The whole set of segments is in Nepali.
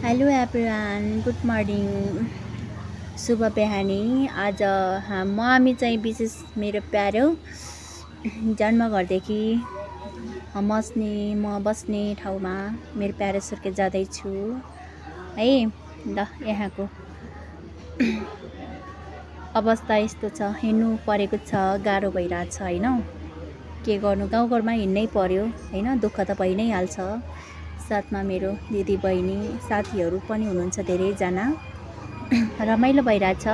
हेलो एभ्रिवान, गुड मर्निङ, शुभ बिहानी। आज हामी चाहिँ विशेष मेरो प्यारो जन्मघरदेखि म बस्ने ठाउँमा मेरो प्यारो सुर्के जाँदैछु है। ल यहाँको अवस्था यस्तो छ, हिँड्नु परेको छ, गाह्रो भइरहेछ हैन। के गर्नु, गाउँघरमा हिँड्नै पर्यो हैन, दुःख त भइ नै हाल्छ। साथमा मेरो दिदी बहिनी साथीहरू पनि हुनुहुन्छ धेरैजना। रमाइलो भइरहेछ,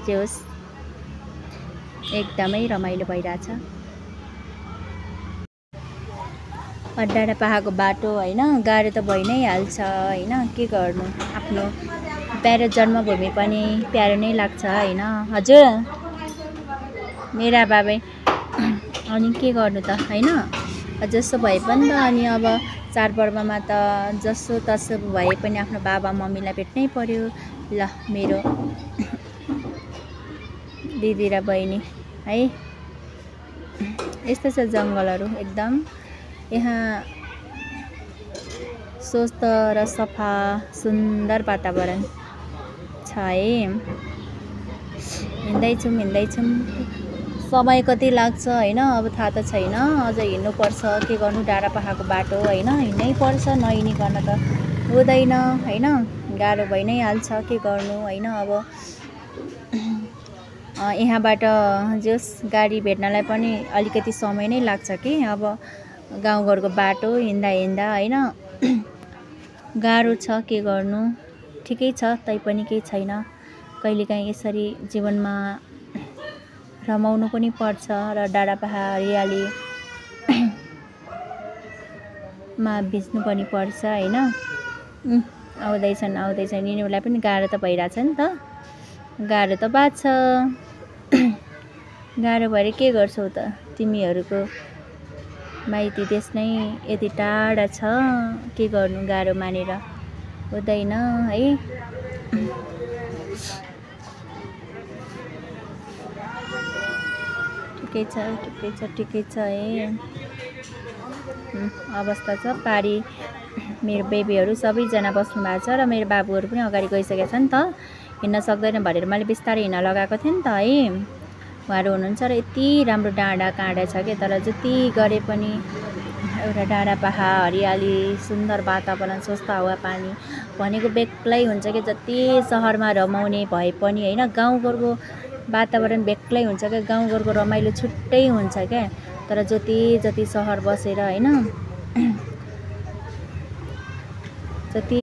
जे होस् एकदमै रमाइलो भइरहेछ। डाँडापाखाको बाटो हैन, गाह्रो त भइ नै हाल्छ हैन। के गर्नु, आफ्नो प्यारो जन्मभूमि पनि प्यारो नै लाग्छ हैन। हजुर मेरा बाबा अनि के गर्नु त हैन, जसो भए पनि त। अनि अब चाडपर्वमा त जसो तसो भए पनि आफ्नो बाबा मम्मीलाई भेट्नै पर्यो। ल मेरो दिदी र बहिनी है, यस्तो छ जङ्गलहरू एकदम। यहाँ स्वस्थ र सफा सुन्दर वातावरण छ है। हिँड्दैछौँ समय कति लाग्छ हैन, अब थाहा त छैन। अझ हिँड्नुपर्छ, के गर्नु, डाँडापाखाको बाटो हैन, हिँड्नै पर्छ, नहिँडिकन त हुँदैन हैन। गाह्रो भइ नै हाल्छ, के गर्नु हैन। अब यहाँबाट जस गाडी भेट्नलाई पनि अलिकति समय नै लाग्छ कि। अब गाउँघरको बाटो हिँड्दा हैन गाह्रो छ, के गर्नु। ठिकै छ, तैपनि केही छैन। कहिलेकाहीँ यसरी जीवनमा रमाउनु पनि पर्छ र डाँडापाखा हरियाली मा भिज्नु पनि पर्छ हैन। आउँदैछन् यिनीहरूलाई पनि गाह्रो त भइरहेछ नि त, गाह्रो त बाछ। गाह्रो भएर के गर्छौ त, तिमीहरूको माइती देश नै यति टाढा छ, के गर्नु, गाह्रो मानेर हुँदैन है। ठिकै छ है। अवस्था छ पारी। मेरो बेबीहरू सबैजना बस्नु भएको छ र मेरो बाबुहरू पनि अगाडि गइसकेका छन् त। हिँड्न सक्दैन भनेर मैले बिस्तारै हिँड्न लगाएको थिएँ नि त है। उहाँहरू हुनुहुन्छ र यति राम्रो डाँडा काँडा छ क्या। तर जति गरे पनि एउटा डाँडापाखा हरियाली सुन्दर वातावरण स्वस्थ हावापानी भनेको बेग्लै हुन्छ कि। जति सहरमा रमाउने भए पनि हैन, गाउँघरको वातावरण बेग्लै हुन्छ क्या। गाउँघरको रमाइलो छुट्टै हुन्छ क्या। तर जति सहर बसेर हैन, जति